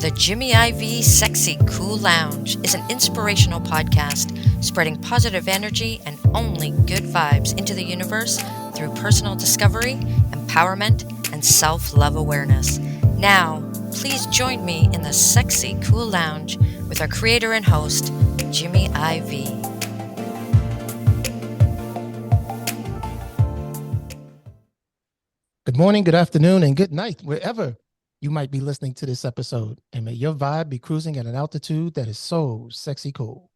The Jimmy IV Sexy Cool Lounge is an inspirational podcast spreading positive energy and only good vibes into the universe through personal discovery, empowerment, and self-love awareness. Now, please join me in the Sexy Cool Lounge with our creator and host, Jimmy IV. Good morning, good afternoon, and good night, wherever you might be listening to this episode. And may your vibe be cruising at an altitude that is so sexy cool.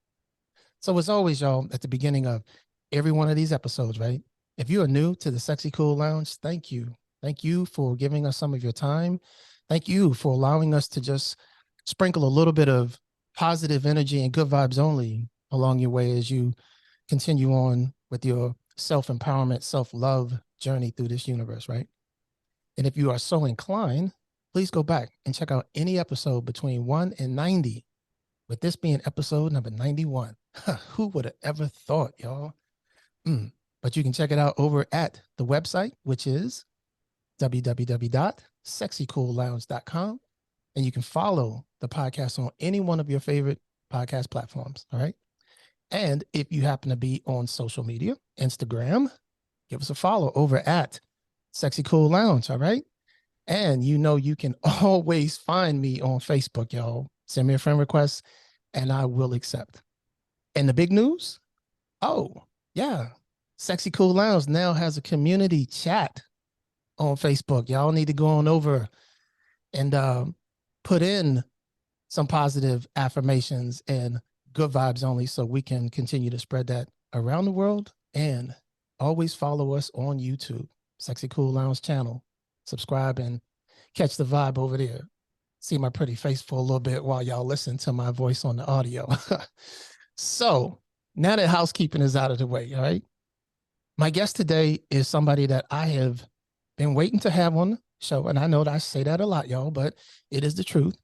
So as always, y'all, at the beginning of every one of these episodes, right? If you are new to the Sexy Cool Lounge, thank you. Thank you for giving us some of your time. Thank you for allowing us to just sprinkle a little bit of positive energy and good vibes only along your way as you continue on with your self-empowerment, self-love journey through this universe, right? And if you are so inclined, please go back and check out any episode between 1 and 90, with this being episode number 91. Who would have ever thought, y'all? But you can check it out over at the website, which is www.sexycoollounge.com. And you can follow the podcast on any one of your favorite podcast platforms, all right? And if you happen to be on social media, Instagram, give us a follow over at Sexy Cool Lounge, all right? And you know you can always find me on Facebook, y'all. Send me a friend request and I will accept. And the big news? Oh, yeah. Sexy Cool Lounge now has a community chat on Facebook. Y'all need to go on over and put in some positive affirmations and good vibes only so we can continue to spread that around the world. And always follow us on YouTube, Sexy Cool Lounge channel. Subscribe and catch the vibe over there. See my pretty face for a little bit while y'all listen to my voice on the audio. So now that housekeeping is out of the way, all right? My guest today is somebody that I have been waiting to have on the show. And I know that I say that a lot, y'all, but it is the truth.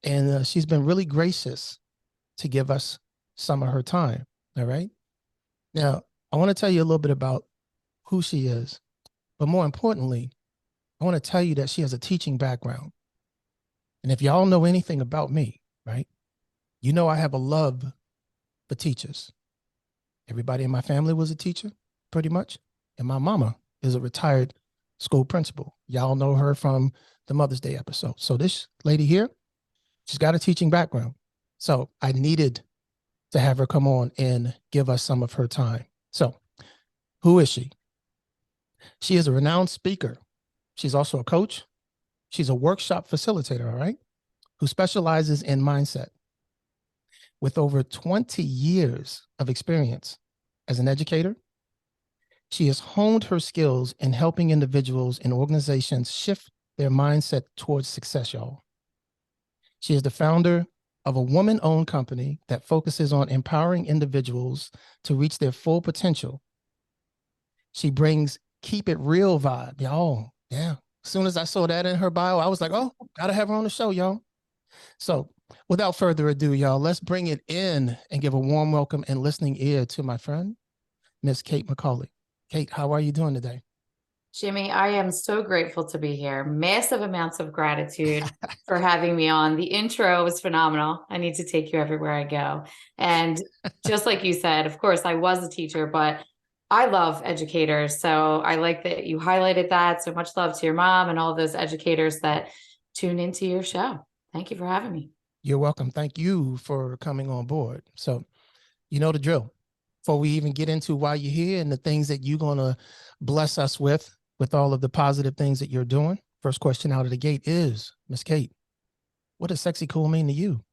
And she's been really gracious to give us some of her time, all right? Now, I want to tell you a little bit about who she is, but more importantly, I want to tell you that she has a teaching background. And if y'all know anything about me, right, you know I have a love for teachers. Everybody in my family was a teacher, pretty much. And my mama is a retired school principal. Y'all know her from the Mother's Day episode. So this lady here, she's got a teaching background. So I needed to have her come on and give us some of her time. So who is she? She is a renowned speaker. She's also a coach. She's a workshop facilitator, all right, who specializes in mindset. With over 20 years of experience as an educator, she has honed her skills in helping individuals and organizations shift their mindset towards success, y'all. She is the founder of a woman-owned company that focuses on empowering individuals to reach their full potential. She brings keep it real vibe, y'all. Yeah. As soon as I saw that in her bio, I was like, oh, gotta have her on the show, y'all. So without further ado, y'all, let's bring it in and give a warm welcome and listening ear to my friend, Miss Kate McCauley. Kate, how are you doing today? Jimmy, I am so grateful to be here. Massive amounts of gratitude for having me on. The intro was phenomenal. I need to take you everywhere I go. And just like you said, of course, I was a teacher, but I love educators. So I like that you highlighted that. So much love to your mom and all those educators that tune into your show. Thank you for having me. You're welcome. Thank you for coming on board. So you know the drill. Before we even get into why you're here and the things that you're going to bless us with all of the positive things that you're doing, first question out of the gate is, Miss Kate, what does sexy cool mean to you?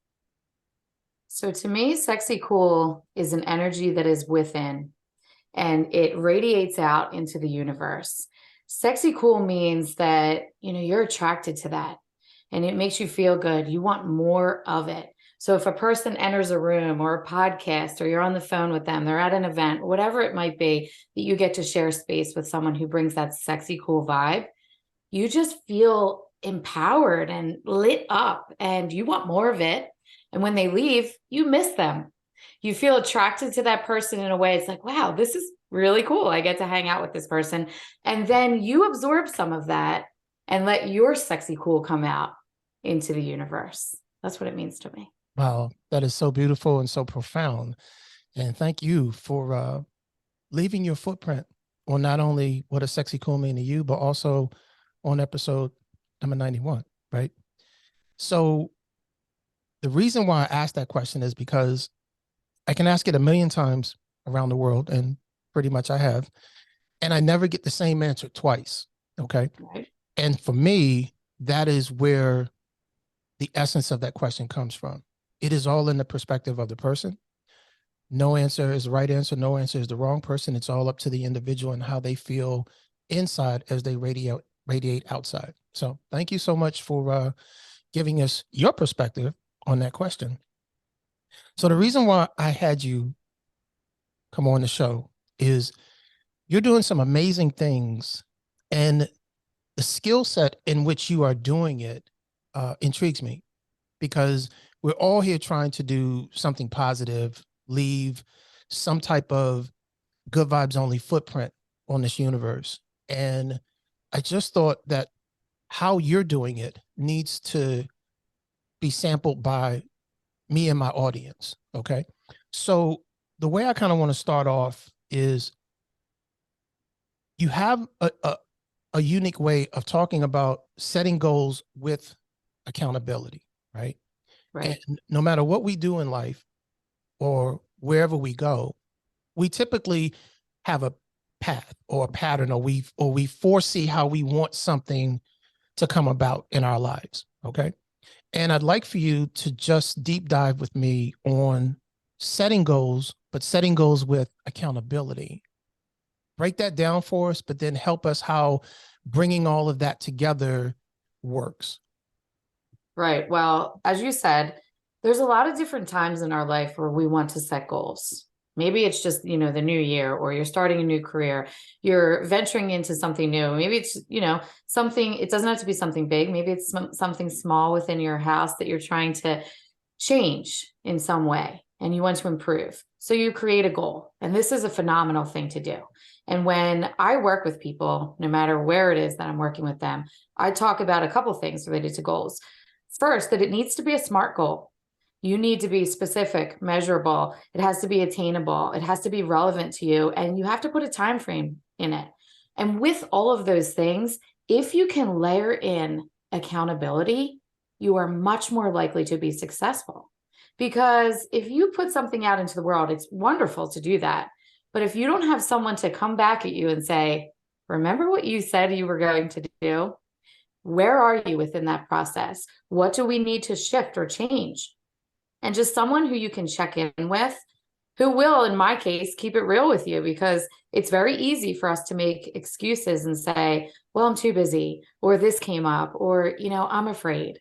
So to me, sexy cool is an energy that is within and it radiates out into the universe. Sexy cool means that, you're attracted to that and it makes you feel good. You want more of it. So if a person enters a room or a podcast or you're on the phone with them, they're at an event, whatever it might be, that you get to share space with someone who brings that sexy cool vibe, you just feel empowered and lit up and you want more of it. And when they leave, you miss them. You feel attracted to that person in a way. It's like, wow, this is really cool. I get to hang out with this person. And then you absorb some of that and let your sexy cool come out into the universe. That's what it means to me. Wow, that is so beautiful and so profound. And thank you for leaving your footprint on not only what a sexy cool mean to you, but also on episode number 91, right? So the reason why I asked that question is because I can ask it a million times around the world, and pretty much I have, and I never get the same answer twice. Okay. Right. And for me, that is where the essence of that question comes from. It is all in the perspective of the person. No answer is the right answer. No answer is the wrong person. It's all up to the individual and how they feel inside as they radiate outside. So thank you so much for giving us your perspective on that question. So the reason why I had you come on the show is you're doing some amazing things, and the skill set in which you are doing it intrigues me, because we're all here trying to do something positive, leave some type of good vibes only footprint on this universe. And I just thought that how you're doing it needs to be sampled by me and my audience. Okay. So the way I kind of want to start off is you have a unique way of talking about setting goals with accountability, right? Right. And no matter what we do in life or wherever we go, we typically have a path or a pattern, or we foresee how we want something to come about in our lives. Okay. And I'd like for you to just deep dive with me on setting goals, but setting goals with accountability. Break that down for us, but then help us how bringing all of that together works. Right. Well, as you said, there's a lot of different times in our life where we want to set goals. Maybe it's just, the new year, or you're starting a new career, you're venturing into something new. Maybe it's, something, it doesn't have to be something big. Maybe it's something small within your house that you're trying to change in some way and you want to improve. So you create a goal, and this is a phenomenal thing to do. And when I work with people, no matter where it is that I'm working with them, I talk about a couple of things related to goals. First, that it needs to be a SMART goal. You need to be specific, measurable. It has to be attainable. It has to be relevant to you, and you have to put a time frame in it. And with all of those things, if you can layer in accountability, you are much more likely to be successful. Because if you put something out into the world, it's wonderful to do that. But if you don't have someone to come back at you and say, remember what you said you were going to do? Where are you within that process? What do we need to shift or change? And just someone who you can check in with, who will, in my case, keep it real with you, because it's very easy for us to make excuses and say, well, I'm too busy, or this came up, or, I'm afraid.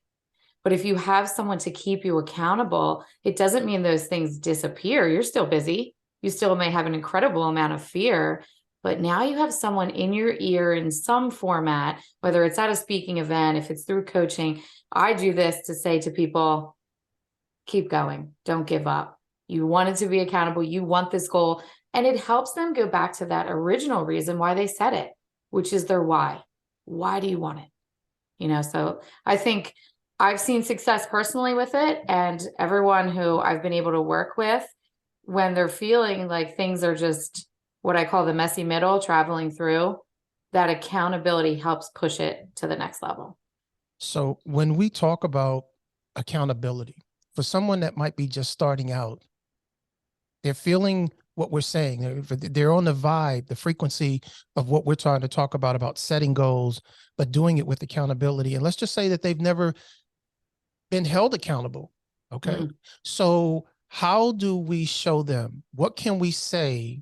But if you have someone to keep you accountable, it doesn't mean those things disappear. You're still busy. You still may have an incredible amount of fear, but now you have someone in your ear in some format, whether it's at a speaking event, if it's through coaching. I do this to say to people, keep going. Don't give up. You wanted to be accountable. You want this goal. And it helps them go back to that original reason why they said it, which is their why. Why do you want it? So I think I've seen success personally with it, and everyone who I've been able to work with, when they're feeling like things are just what I call the messy middle traveling through, that accountability helps push it to the next level. So when we talk about accountability, for someone that might be just starting out, they're feeling what we're saying. They're on the vibe, the frequency of what we're trying to talk about setting goals, but doing it with accountability. And let's just say that they've never been held accountable. Okay. Mm. So how do we show them? What can we say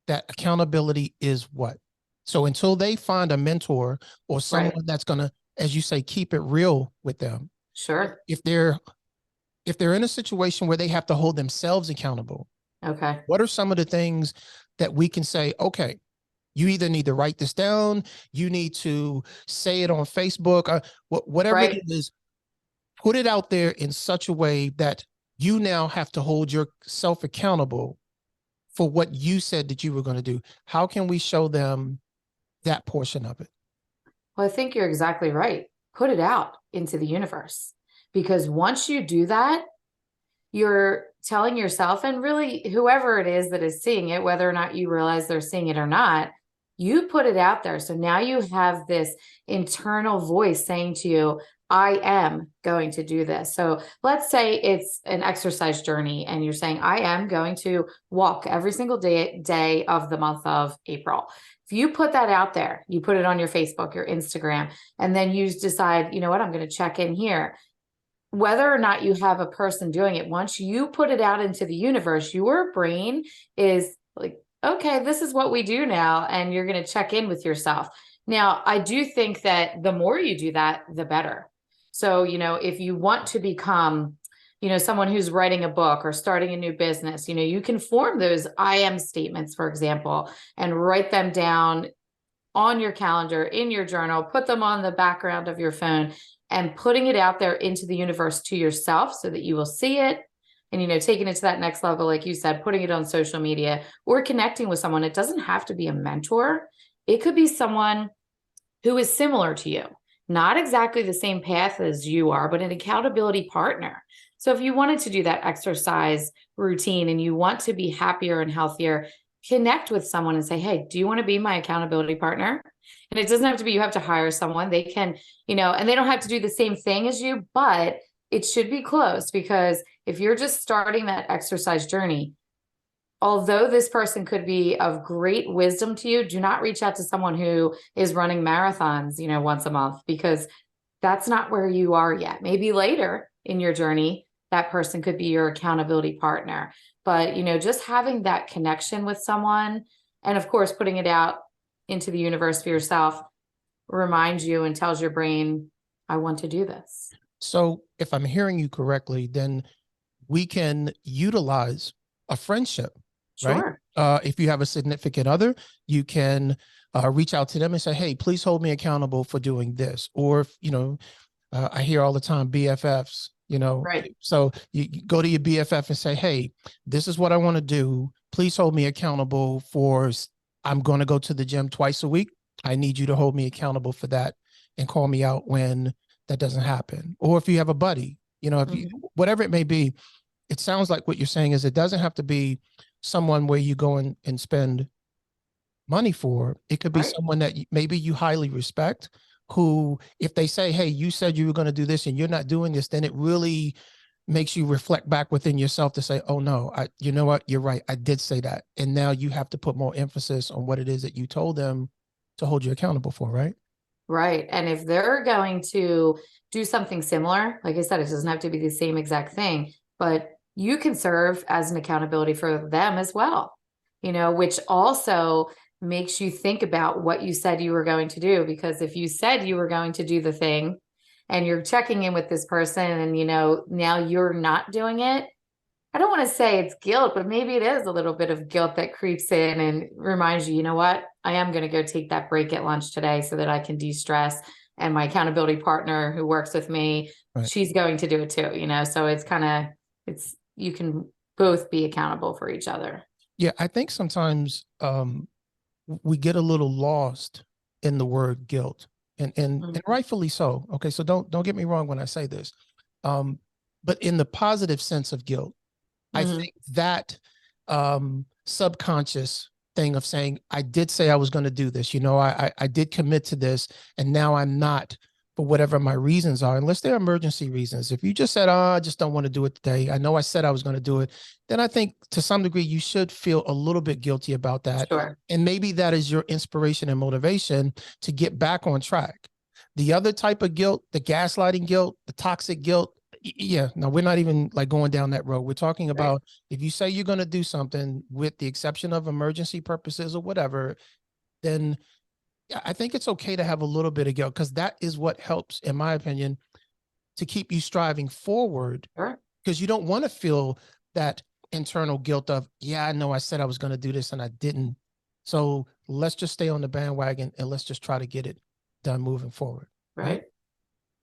that accountability is what? So until they find a mentor or someone Right. that's going to, as you say, keep it real with them. Sure. If they're in a situation where they have to hold themselves accountable, okay, what are some of the things that we can say, okay, you either need to write this down, you need to say it on Facebook, whatever right. it is, put it out there in such a way that you now have to hold yourself accountable for what you said that you were going to do. How can we show them that portion of it? Well, I think you're exactly right. Put it out into the universe, because once you do that, you're telling yourself, and really whoever it is that is seeing it, whether or not you realize they're seeing it or not, you put it out there. So now you have this internal voice saying to you, I am going to do this. So let's say it's an exercise journey and you're saying, I am going to walk every single day of the month of April. If you put that out there, you put it on your Facebook, your Instagram, and then you decide, you know what, I'm going to check in here. Whether or not you have a person doing it, once you put it out into the universe, your brain is like, okay, this is what we do now. And you're going to check in with yourself. Now, I do think that the more you do that, the better. So, if you want to become, someone who's writing a book or starting a new business, you can form those I am statements, for example, and write them down on your calendar, in your journal, put them on the background of your phone, and putting it out there into the universe to yourself so that you will see it. And, taking it to that next level, like you said, putting it on social media or connecting with someone. It doesn't have to be a mentor. It could be someone who is similar to you, not exactly the same path as you are, but an accountability partner. So if you wanted to do that exercise routine and you want to be happier and healthier, connect with someone and say, hey, do you want to be my accountability partner? And it doesn't have to be, you have to hire someone. They can, and they don't have to do the same thing as you, but it should be close, because if you're just starting that exercise journey, although this person could be of great wisdom to you, do not reach out to someone who is running marathons, once a month, because that's not where you are yet. Maybe later in your journey, that person could be your accountability partner. But, just having that connection with someone, and of course, putting it out into the universe for yourself, reminds you and tells your brain, I want to do this. So if I'm hearing you correctly, then we can utilize a friendship, Sure. right? If you have a significant other, you can reach out to them and say, hey, please hold me accountable for doing this. Or, I hear all the time BFFs, Right. so you go to your BFF and say, hey, this is what I want to do. Please hold me accountable for, I'm going to go to the gym twice a week. I need you to hold me accountable for that and call me out when that doesn't happen. Or if you have a buddy, if you, whatever it may be, it sounds like what you're saying is it doesn't have to be someone where you go and spend money for. It could be someone that maybe you highly respect, who, if they say, hey, you said you were going to do this and you're not doing this, then it really makes you reflect back within yourself to say, oh no, you know what, you're right, I did say that. And now you have to put more emphasis on what it is that you told them to hold you accountable for, right? Right. And if they're going to do something similar, like I said, it doesn't have to be the same exact thing, but you can serve as an accountability for them as well, which also makes you think about what you said you were going to do. Because if you said you were going to do the thing and you're checking in with this person and, now you're not doing it, I don't want to say it's guilt, but maybe it is a little bit of guilt that creeps in and reminds you, you know what, I am going to go take that break at lunch today so that I can de-stress. And my accountability partner who works with me, she's going to do it too, so it's you can both be accountable for each other. Yeah. I think sometimes we get a little lost in the word guilt, and rightfully so. Okay. So don't get me wrong when I say this. But in the positive sense of guilt, I think that subconscious thing of saying, I did say I was going to do this, I did commit to this, and now I'm not, for whatever my reasons are, unless they're emergency reasons. If you just said, oh, I just don't want to do it today, I know I said I was going to do it, then I think to some degree you should feel a little bit guilty about that. Sure. And maybe that is your inspiration and motivation to get back on track. The other type of guilt, the gaslighting guilt, the toxic guilt, yeah, no, we're not even like going down that road. We're talking about if you say you're going to do something with the exception of emergency purposes or whatever, then I think it's okay to have a little bit of guilt, because that is what helps, in my opinion, to keep you striving forward. Because you don't want to feel that internal guilt of, yeah, I know I said I was going to do this and I didn't. So let's just stay on the bandwagon and let's just try to get it done moving forward. Right.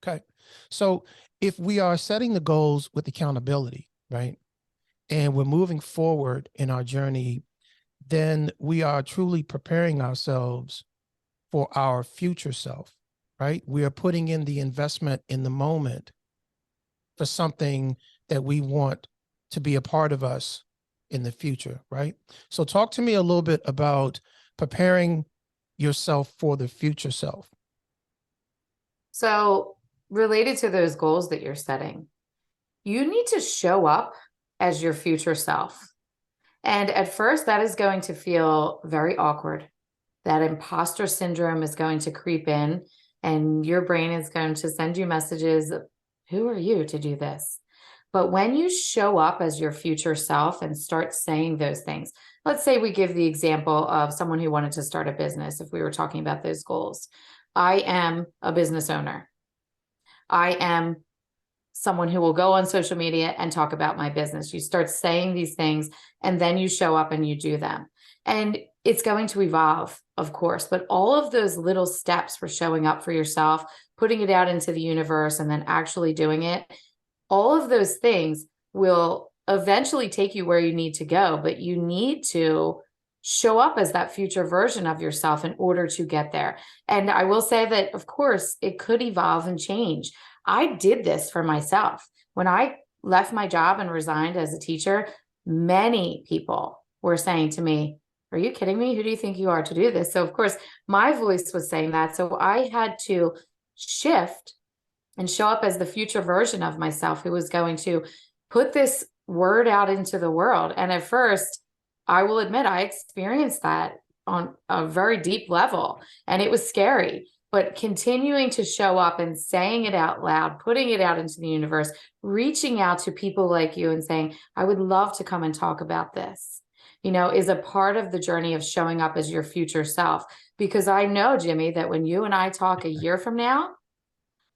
Okay. So if we are setting the goals with accountability, right, and we're moving forward in our journey, then we are truly preparing ourselves for our future self, right? We are putting in the investment in the moment for something that we want to be a part of us in the future, right? So talk to me a little bit about preparing yourself for the future self. So related to those goals that you're setting, you need to show up as your future self. And at first, that is going to feel very awkward. That imposter syndrome is going to creep in, and your brain is going to send you messages of, who are you to do this? But when you show up as your future self and start saying those things, let's say we give the example of someone who wanted to start a business, if we were talking about those goals. I am a business owner. I am someone who will go on social media and talk about my business. You start saying these things, and then you show up and you do them. And it's going to evolve, of course, but all of those little steps for showing up for yourself, putting it out into the universe, and then actually doing it, all of those things will eventually take you where you need to go, but you need to show up as that future version of yourself in order to get there. And I will say that, of course, it could evolve and change. I did this for myself. When I left my job and resigned as a teacher, many people were saying to me, are you kidding me? Who do you think you are to do this? So of course, my voice was saying that. So I had to shift and show up as the future version of myself who was going to put this word out into the world. And at first, I will admit, I experienced that on a very deep level, and it was scary. But continuing to show up and saying it out loud, putting it out into the universe, reaching out to people like you and saying, I would love to come and talk about this, is a part of the journey of showing up as your future self. Because I know, Jimmy, that when you and I talk a year from now,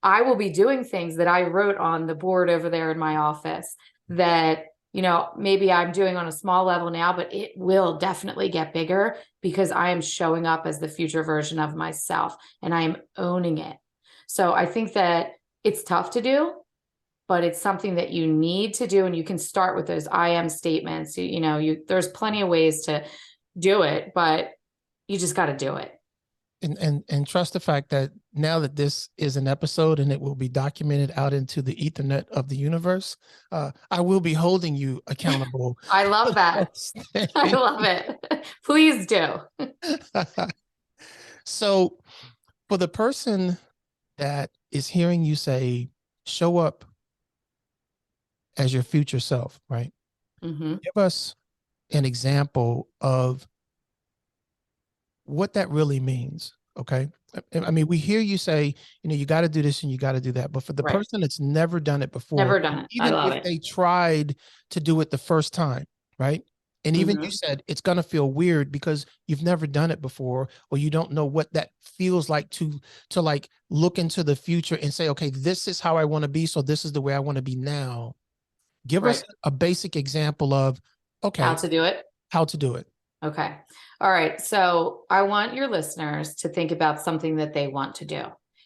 I will be doing things that I wrote on the board over there in my office that, maybe I'm doing on a small level now, but it will definitely get bigger because I am showing up as the future version of myself and I am owning it. So I think that it's tough to do, but it's something that you need to do. And you can start with those I am statements. There's plenty of ways to do it, but you just got to do it. And trust the fact that now that this is an episode and it will be documented out into the ethernet of the universe, I will be holding you accountable. I love that. I love it. Please do. So for the person that is hearing you say, show up as your future self, right? Mm-hmm. Give us an example of what that really means. Okay. I mean, we hear you say, you got to do this and you got to do that. But for the Right. person that's never done it before, Never done it. even I love if it. they tried to do it the first time, right? And even you said it's going to feel weird because you've never done it before, or you don't know what that feels like to like look into the future and say, okay, this is how I want to be. So this is the way I want to be now. Give us a basic example of, okay, how to do it. How to do it. Okay. All right. So I want your listeners to think about something that they want to do.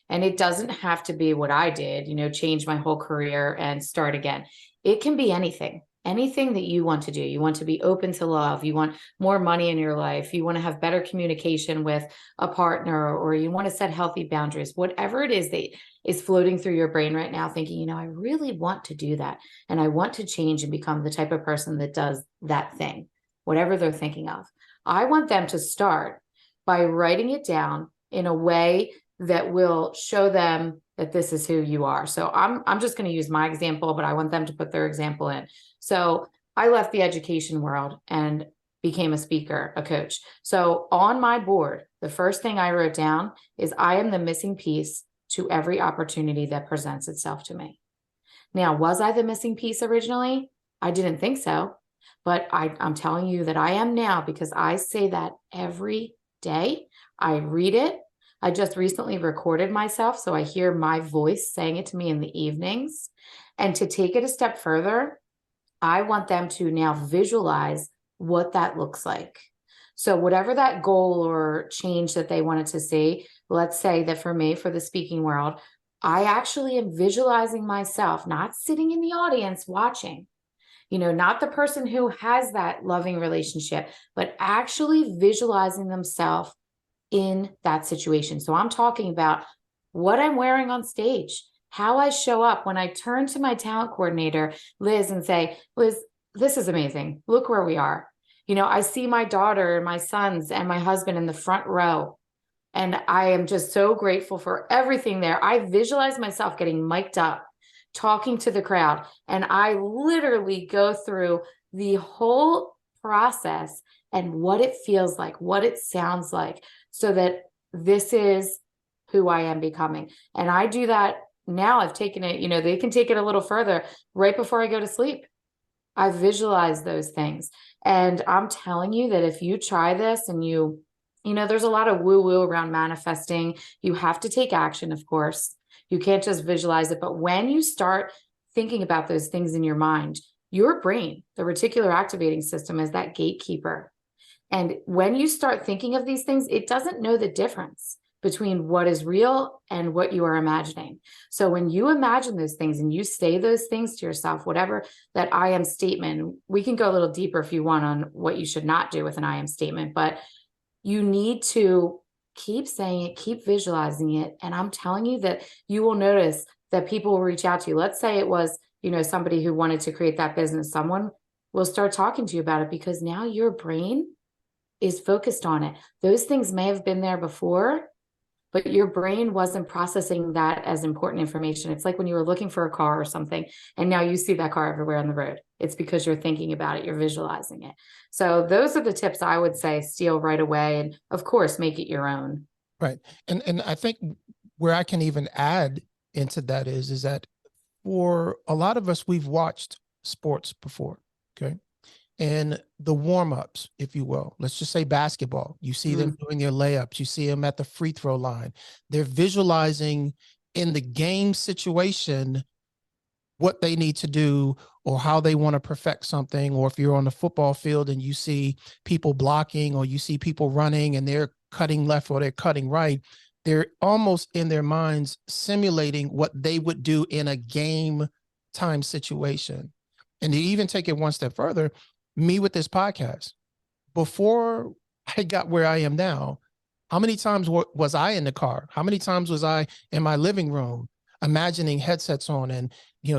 And it doesn't have to be what I did, change my whole career and start again. It can be anything that you want to do. You want to be open to love. You want more money in your life. You want to have better communication with a partner, or you want to set healthy boundaries, whatever it is that is floating through your brain right now, thinking, I really want to do that. And I want to change and become the type of person that does that thing, whatever they're thinking of. I want them to start by writing it down in a way that will show them that this is who you are. So I'm just going to use my example, but I want them to put their example in. So I left the education world and became a speaker, a coach. So on my board, the first thing I wrote down is I am the missing piece to every opportunity that presents itself to me. Now, was I the missing piece originally? I didn't think so. But I'm telling you that I am now, because I say that every day. I read it. I just recently recorded myself, so I hear my voice saying it to me in the evenings. And to take it a step further, I want them to now visualize what that looks like. So whatever that goal or change that they wanted to see, let's say that for me, for the speaking world, I actually am visualizing myself, not sitting in the audience watching, not the person who has that loving relationship, but actually visualizing themselves in that situation. So I'm talking about what I'm wearing on stage, how I show up when I turn to my talent coordinator, Liz, and say, Liz, this is amazing. Look where we are. I see my daughter and my sons and my husband in the front row. And I am just so grateful for everything there. I visualize myself getting mic'd up, talking to the crowd. And I literally go through the whole process and what it feels like, what it sounds like, so that this is who I am becoming. And I do that now. I've taken it, they can take it a little further right before I go to sleep. I visualize those things. And I'm telling you that if you try this and there's a lot of woo-woo around manifesting. You have to take action, of course. You can't just visualize it. But when you start thinking about those things in your mind, your brain, the reticular activating system, is that gatekeeper. And when you start thinking of these things, it doesn't know the difference between what is real and what you are imagining. So when you imagine those things and you say those things to yourself, whatever that I am statement, we can go a little deeper if you want on what you should not do with an I am statement, but you need to keep saying it, keep visualizing it. And I'm telling you that you will notice that people will reach out to you. Let's say it was, somebody who wanted to create that business. Someone will start talking to you about it because now your brain is focused on it. Those things may have been there before, but your brain wasn't processing that as important information. It's like when you were looking for a car or something, and now you see that car everywhere on the road. It's because you're thinking about it, you're visualizing it. So those are the tips I would say steal right away. And of course, make it your own. Right. And I think where I can even add into that is that for a lot of us, we've watched sports before. Okay. And the warm-ups, if you will, let's just say basketball, you see them doing their layups, you see them at the free throw line. They're visualizing in the game situation what they need to do or how they want to perfect something. Or if you're on the football field and you see people blocking or you see people running and they're cutting left or they're cutting right, they're almost in their minds simulating what they would do in a game time situation. And to even take it one step further, me with this podcast, before I got where I am now, how many times was I in the car? How many times was I in my living room imagining headsets on and,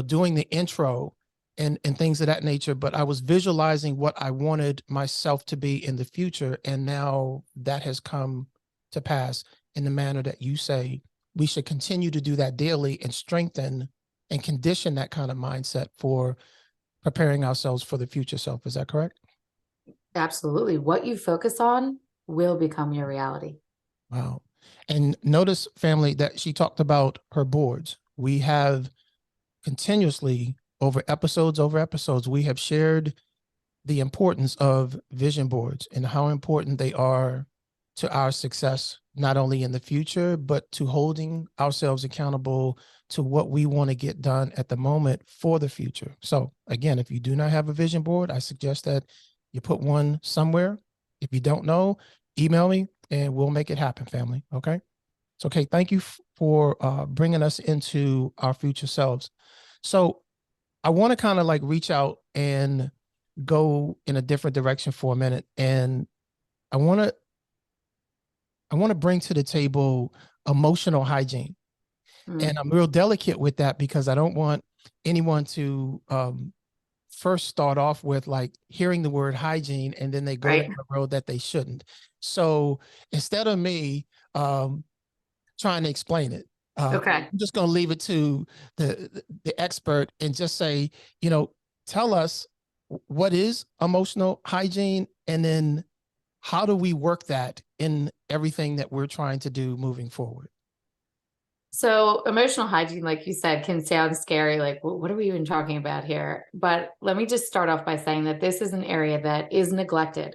doing the intro and things of that nature? But I was visualizing what I wanted myself to be in the future. And now that has come to pass in the manner that you say we should continue to do that daily and strengthen and condition that kind of mindset for preparing ourselves for the future self. Is that correct? Absolutely. What you focus on will become your reality. Wow. And notice, family, that she talked about her boards. We have continuously over episodes, we have shared the importance of vision boards and how important they are to our success, not only in the future, but to holding ourselves accountable to what we want to get done at the moment for the future. So again, if you do not have a vision board, I suggest that you put one somewhere. If you don't know, email me and we'll make it happen, family. Okay. So, okay. Thank you for bringing us into our future selves. So I want to kind of like reach out and go in a different direction for a minute. And I want to bring to the table emotional hygiene. And I'm real delicate with that because I don't want anyone to first start off with like hearing the word hygiene and then they go down the road that they shouldn't. So instead of me trying to explain it, I'm just going to leave it to the expert and just say, tell us what is emotional hygiene and then how do we work that in everything that we're trying to do moving forward? So emotional hygiene, like you said, can sound scary. Like, what are we even talking about here? But let me just start off by saying that this is an area that is neglected.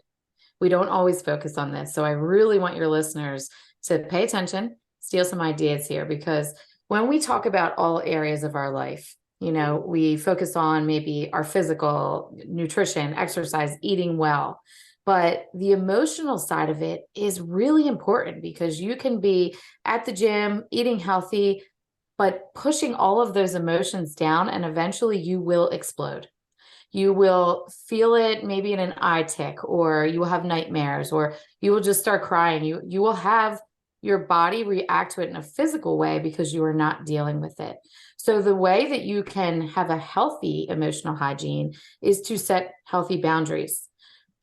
We don't always focus on this. So I really want your listeners to pay attention, steal some ideas here, because when we talk about all areas of our life, we focus on maybe our physical, nutrition, exercise, eating well. But the emotional side of it is really important because you can be at the gym, eating healthy, but pushing all of those emotions down, and eventually you will explode. You will feel it maybe in an eye tick, or you will have nightmares, or you will just start crying. You will have your body react to it in a physical way because you are not dealing with it. So the way that you can have a healthy emotional hygiene is to set healthy boundaries.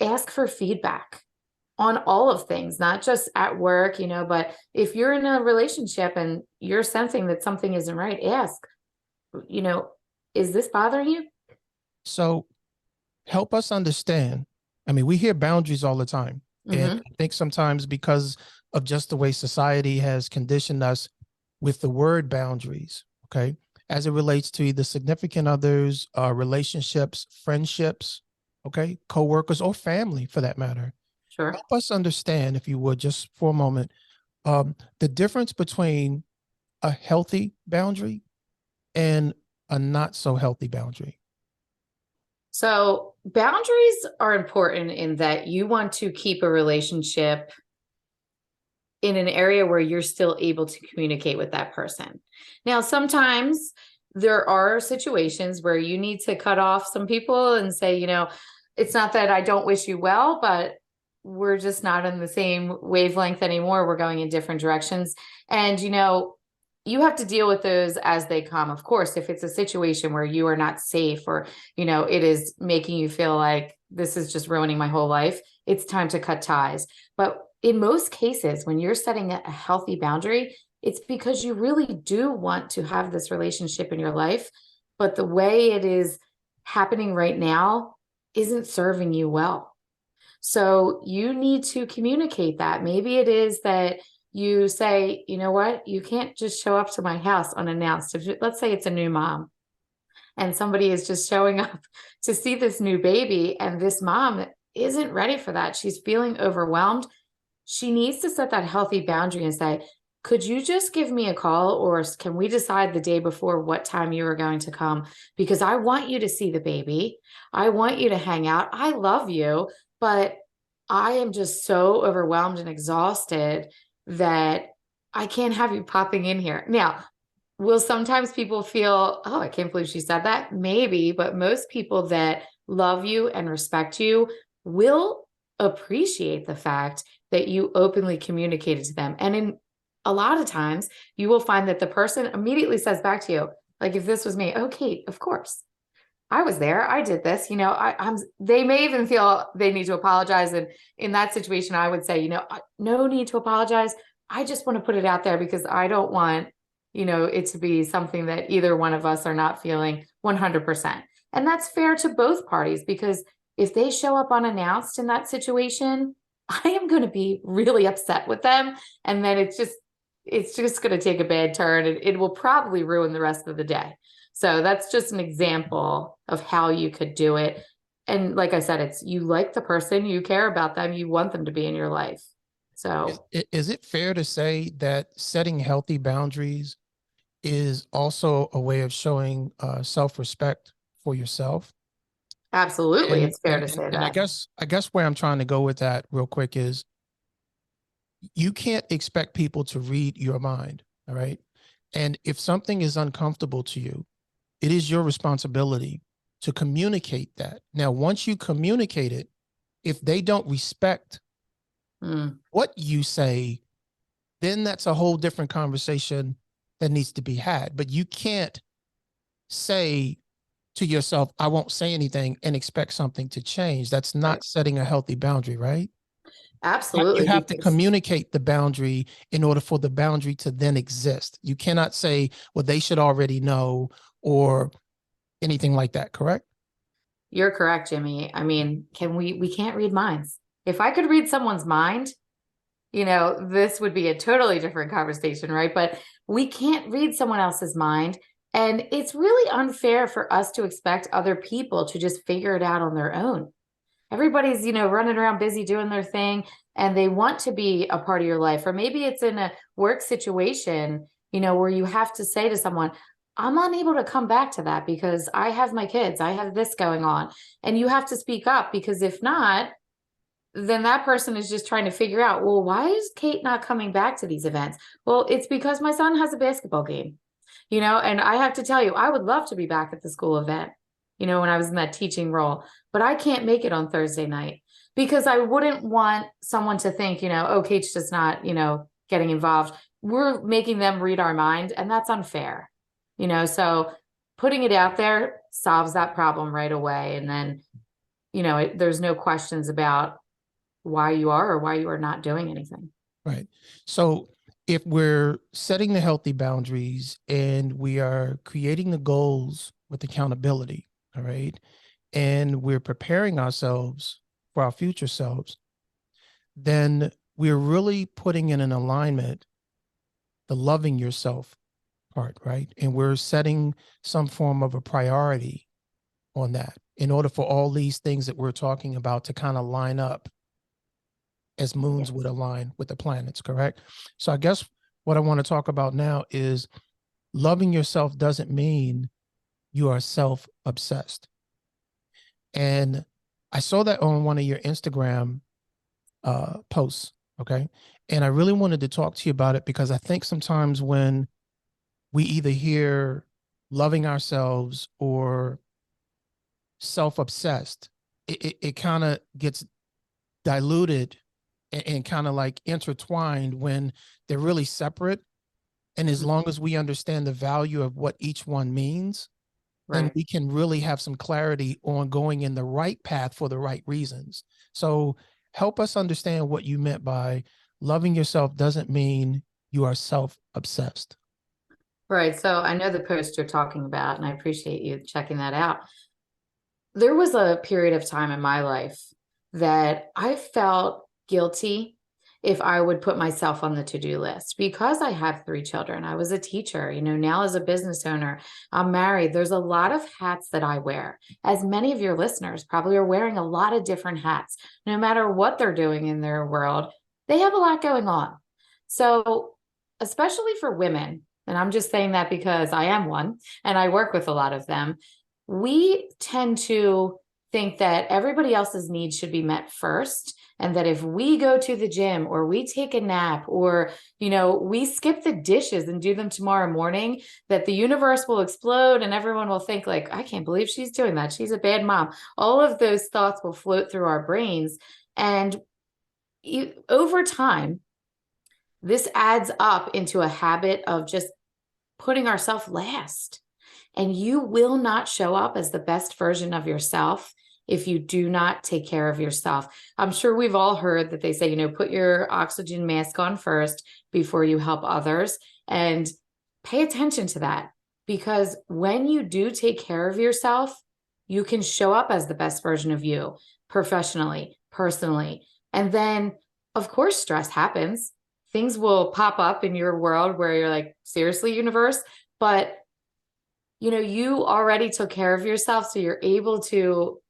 Ask for feedback on all of things, not just at work, but if you're in a relationship and you're sensing that something isn't right, ask, is this bothering you? So help us understand. I mean, we hear boundaries all the time. And I think sometimes because of just the way society has conditioned us with the word boundaries, okay, as it relates to either significant others, relationships, friendships, okay, coworkers, or family for that matter. Sure. Help us understand, if you would, just for a moment, the difference between a healthy boundary and a not so healthy boundary. So boundaries are important in that you want to keep a relationship in an area where you're still able to communicate with that person. Now, sometimes there are situations where you need to cut off some people and say, it's not that I don't wish you well, but we're just not on the same wavelength anymore. We're going in different directions. And, you have to deal with those as they come. Of course, if it's a situation where you are not safe or, it is making you feel like this is just ruining my whole life, it's time to cut ties. But in most cases, when you're setting a healthy boundary, it's because you really do want to have this relationship in your life, but the way it is happening right now isn't serving you well. So you need to communicate that. Maybe it is that you say, you know what, you can't just show up to my house unannounced. Let's say it's a new mom and somebody is just showing up to see this new baby, and this mom isn't ready for that. She's feeling overwhelmed. She needs to set that healthy boundary and say, could you just give me a call, or can we decide the day before what time you are going to come? Because I want you to see the baby. I want you to hang out. I love you, but I am just so overwhelmed and exhausted that I can't have you popping in here. Now, will sometimes people feel, oh, I can't believe she said that? Maybe, but most people that love you and respect you will appreciate the fact that you openly communicated to them. And in a lot of times, you will find that the person immediately says back to you, like if this was me, oh, Kate, of course. I was there. I did this, they may even feel they need to apologize. And in that situation, I would say, no need to apologize. I just want to put it out there because I don't want, it to be something that either one of us are not feeling 100%. And that's fair to both parties, because if they show up unannounced in that situation, I am going to be really upset with them. And then it's just going to take a bad turn, and it will probably ruin the rest of the day. So that's just an example of how you could do it. And like I said, it's you like the person, you care about them, you want them to be in your life. So is it fair to say that setting healthy boundaries is also a way of showing self-respect for yourself? absolutely, And, it's fair and, to say and I that. guess where I'm trying to go with that real quick is you can't expect people to read your mind. All right. And if something is uncomfortable to you, it is your responsibility to communicate that. Now, once you communicate it, if they don't respect what you say, then that's a whole different conversation that needs to be had. But you can't say to yourself, I won't say anything and expect something to change. That's not Right. setting a healthy boundary, right? Absolutely. You have to communicate the boundary in order for the boundary to then exist. You cannot say, well, they should already know or anything like that, correct? You're correct, Jimmy. I mean, we can't read minds. If I could read someone's mind, this would be a totally different conversation, right? But we can't read someone else's mind. And it's really unfair for us to expect other people to just figure it out on their own. Everybody's, running around busy doing their thing, and they want to be a part of your life. Or maybe it's in a work situation, where you have to say to someone, I'm unable to come back to that because I have my kids, I have this going on. And you have to speak up, because if not, then that person is just trying to figure out, well, why is Kate not coming back to these events? Well, it's because my son has a basketball game, and I have to tell you, I would love to be back at the school event, when I was in that teaching role, but I can't make it on Thursday night because I wouldn't want someone to think, oh, Kate's just not, getting involved, we're making them read our mind, and that's unfair. So putting it out there solves that problem right away. And then, there's no questions about why you are or why you are not doing anything. Right. So if we're setting the healthy boundaries and we are creating the goals with accountability, all right, and we're preparing ourselves for our future selves, then we're really putting in an alignment the loving yourself part, right? And we're setting some form of a priority on that in order for all these things that we're talking about to kind of line up as moons would align with the planets, correct? So I guess what I want to talk about now is loving yourself doesn't mean you are self-obsessed. And I saw that on one of your Instagram posts, okay? And I really wanted to talk to you about it because I think sometimes when we either hear loving ourselves or self-obsessed, it kind of gets diluted and kind of like intertwined when they're really separate. And as long as we understand the value of what each one means, then we can really have some clarity on going in the right path for the right reasons. So help us understand what you meant by loving yourself doesn't mean you are self-obsessed. Right. So I know the post you're talking about, and I appreciate you checking that out. There was a period of time in my life that I felt guilty if I would put myself on the to-do list because I have 3 children. I was a teacher, now as a business owner, I'm married. There's a lot of hats that I wear. As many of your listeners probably are wearing a lot of different hats, no matter what they're doing in their world, they have a lot going on. So especially for women, and I'm just saying that because I am one and I work with a lot of them, we tend to think that everybody else's needs should be met first. And that if we go to the gym or we take a nap or, we skip the dishes and do them tomorrow morning, that the universe will explode and everyone will think like, I can't believe she's doing that. She's a bad mom. All of those thoughts will float through our brains. And over time, this adds up into a habit of just putting ourselves last. And you will not show up as the best version of yourself if you do not take care of yourself. I'm sure we've all heard that they say, put your oxygen mask on first before you help others, and pay attention to that, because when you do take care of yourself, you can show up as the best version of you professionally, personally. And then, of course, stress happens. Things will pop up in your world where you're like, seriously, universe? But you already took care of yourself, so you're able to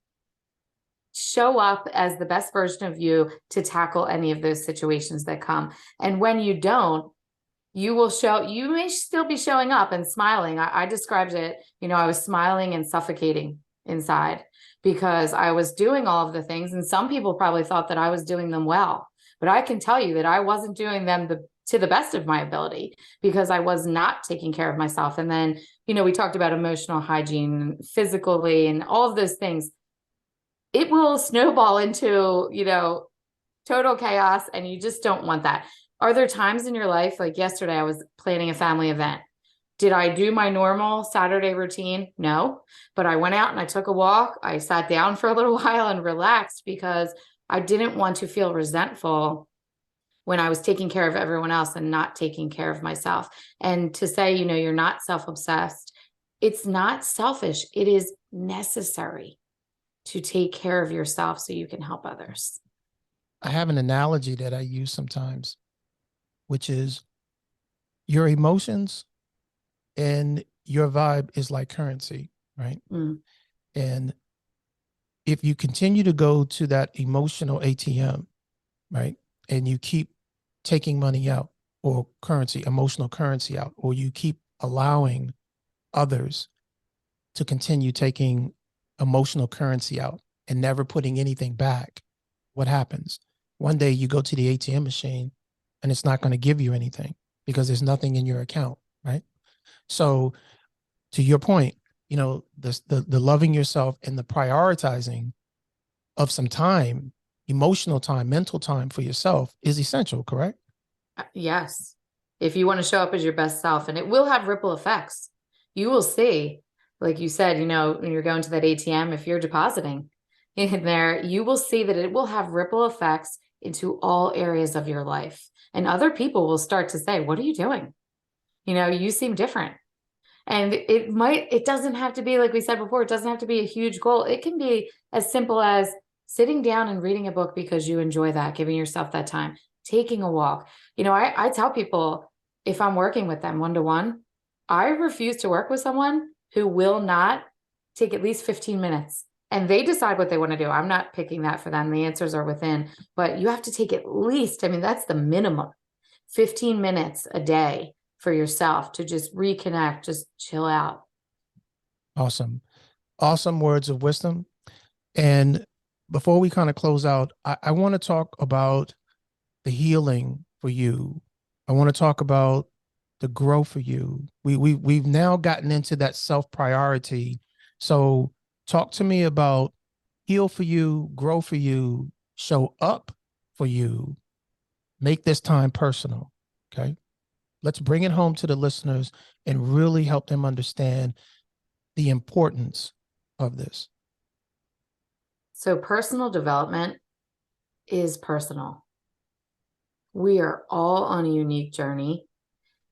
show up as the best version of you to tackle any of those situations that come. And when you don't, you may still be showing up and smiling. I described it, I was smiling and suffocating inside because I was doing all of the things. And some people probably thought that I was doing them well, but I can tell you that I wasn't doing them to the best of my ability because I was not taking care of myself. And then, we talked about emotional hygiene, physically, and all of those things. It will snowball into, total chaos, and you just don't want that. Are there times in your life, like yesterday, I was planning a family event. Did I do my normal Saturday routine? No, but I went out and I took a walk. I sat down for a little while and relaxed because I didn't want to feel resentful when I was taking care of everyone else and not taking care of myself. And to say, you're not self-obsessed, it's not selfish. It is necessary to take care of yourself so you can help others. I have an analogy that I use sometimes, which is your emotions and your vibe is like currency, right? And if you continue to go to that emotional ATM, right, and you keep taking money out or currency, emotional currency out, or you keep allowing others to continue taking emotional currency out and never putting anything back, what happens? One day you go to the ATM machine and it's not going to give you anything because there's nothing in your account, right? So to your point, the loving yourself and the prioritizing of some time, emotional time, mental time for yourself is essential, correct? Yes. If you want to show up as your best self, and it will have ripple effects. You will see, like you said, when you're going to that ATM, if you're depositing in there, you will see that it will have ripple effects into all areas of your life. And other people will start to say, what are you doing? You seem different. And it doesn't have to be, like we said before, it doesn't have to be a huge goal. It can be as simple as sitting down and reading a book because you enjoy that, giving yourself that time, taking a walk. I tell people, if I'm working with them one-to-one, I refuse to work with someone who will not take at least 15 minutes. And they decide what they want to do. I'm not picking that for them. The answers are within, but you have to take at least, that's the minimum, 15 minutes a day for yourself to just reconnect, just chill out. Awesome. Awesome words of wisdom. And before we kind of close out, I want to talk about the healing for you. I want to talk about the growth for you. We've now gotten into that self-priority. So talk to me about heal for you, grow for you, show up for you, make this time personal. Okay. Let's bring it home to the listeners and really help them understand the importance of this. So personal development is personal. We are all on a unique journey,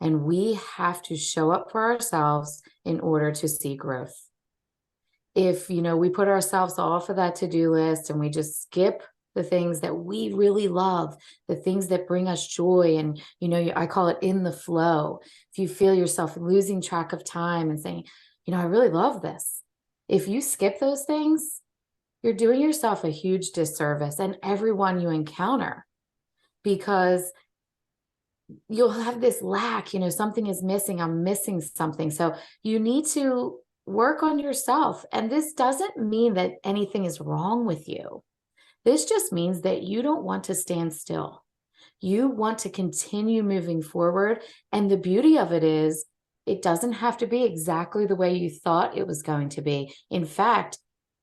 and we have to show up for ourselves in order to see growth. If, we put ourselves off of that to-do list and we just skip the things that we really love, the things that bring us joy, and, I call it in the flow. If you feel yourself losing track of time and saying, I really love this. If you skip those things, you're doing yourself a huge disservice and everyone you encounter, because you'll have this lack, something is missing. I'm missing something. So you need to work on yourself. And this doesn't mean that anything is wrong with you. This just means that you don't want to stand still. You want to continue moving forward. And the beauty of it is, it doesn't have to be exactly the way you thought it was going to be. In fact,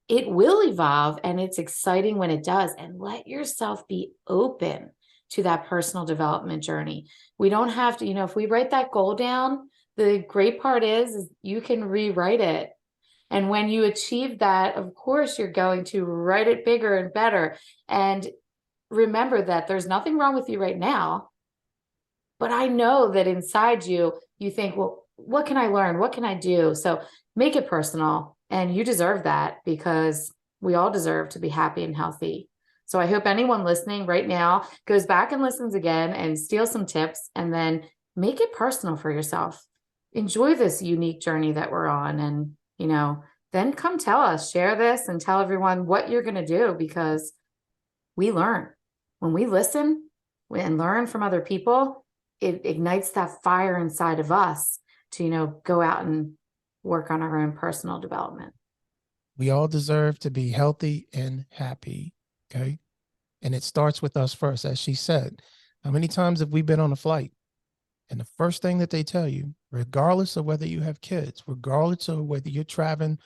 it will evolve, and it's exciting when it does. And let yourself be open to that personal development journey. We don't have to, if we write that goal down, the great part is you can rewrite it. And when you achieve that, of course, you're going to write it bigger and better. And remember that there's nothing wrong with you right now. But I know that inside you, you think, well, what can I learn? What can I do? So make it personal, and you deserve that, because we all deserve to be happy and healthy. So I hope anyone listening right now goes back and listens again and steals some tips, and then make it personal for yourself. Enjoy this unique journey that we're on. And, then come tell us, share this and tell everyone what you're going to do, because we learn. When we listen and learn from other people, it ignites that fire inside of us to, go out and work on our own personal development. We all deserve to be healthy and happy. Okay. And it starts with us first. As she said, how many times have we been on a flight, and the first thing that they tell you, regardless of whether you have kids, regardless of whether you're traveling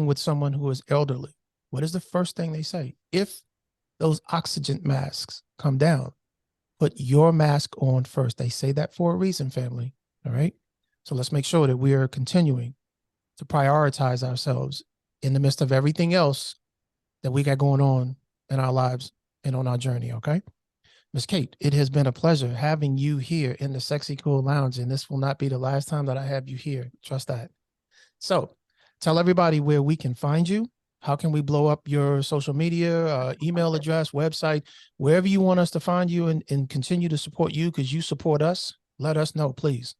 with someone who is elderly, what is the first thing they say? If those oxygen masks come down, put your mask on first. They say that for a reason, family. All right. So let's make sure that we are continuing to prioritize ourselves in the midst of everything else that we got going on in our lives and on our journey. Okay. Ms. Kate, it has been a pleasure having you here in the Sexy Cool Lounge, and this will not be the last time that I have you here. Trust that. So tell everybody where we can find you. How can we blow up your social media, email address, website, wherever you want us to find you and continue to support you, because you support us. Let us know, please.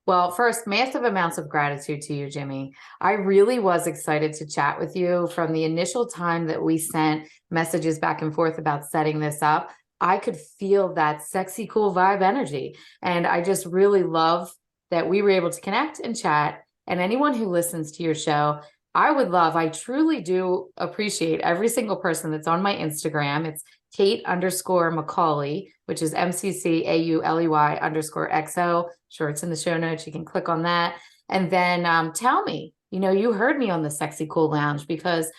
Well, first, massive amounts of gratitude to you, Jimmy. I really was excited to chat with you from the initial time that we sent messages back and forth about setting this up. I could feel that sexy, cool vibe energy. And I just really love that we were able to connect and chat. And anyone who listens to your show, I truly do appreciate every single person that's on my Instagram. It's Kate_McCauley, which is MCCAULEY_XO. Sure, it's in the show notes. You can click on that. And then tell me, you heard me on the Sexy Cool Lounge, because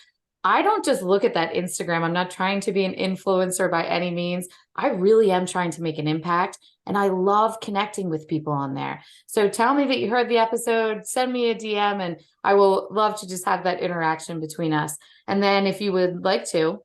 I don't just look at that Instagram. I'm not trying to be an influencer by any means. I really am trying to make an impact. And I love connecting with people on there. So tell me that you heard the episode, send me a DM, and I will love to just have that interaction between us. And then if you would like to,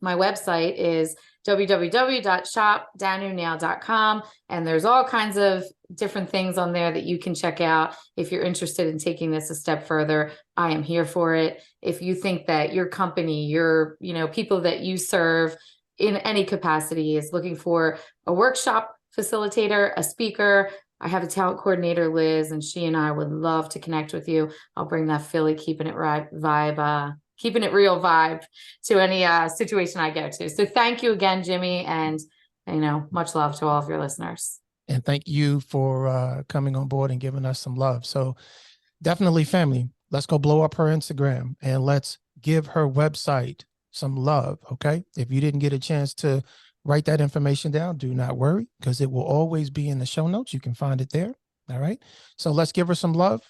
my website is www.shopdanunail.com. And there's all kinds of different things on there that you can check out. If you're interested in taking this a step further, I am here for it. If you think that your company, your, people that you serve in any capacity is looking for a workshop facilitator, a speaker, I have a talent coordinator, Liz, and she and I would love to connect with you. I'll bring that Philly keeping it real vibe to any situation I go to. So thank you again, Jimmy, and much love to all of your listeners. And thank you for coming on board and giving us some love. So definitely, family, let's go blow up her Instagram and let's give her website some love, okay? If you didn't get a chance to write that information down, do not worry, because it will always be in the show notes. You can find it there, all right? So let's give her some love.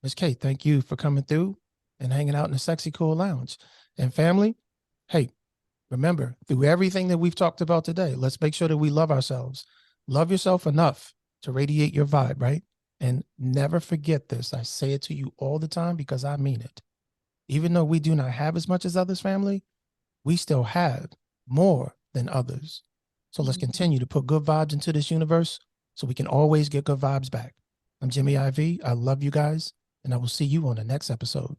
Ms. Kate, thank you for coming through and hanging out in the Sexy Cool Lounge. And family, hey, remember, through everything that we've talked about today, let's make sure that we love ourselves. Love yourself enough to radiate your vibe, right? And never forget this. I say it to you all the time because I mean it. Even though we do not have as much as others, family, we still have more than others. So let's continue to put good vibes into this universe so we can always get good vibes back. I'm Jimmy IV. I love you guys, and I will see you on the next episode.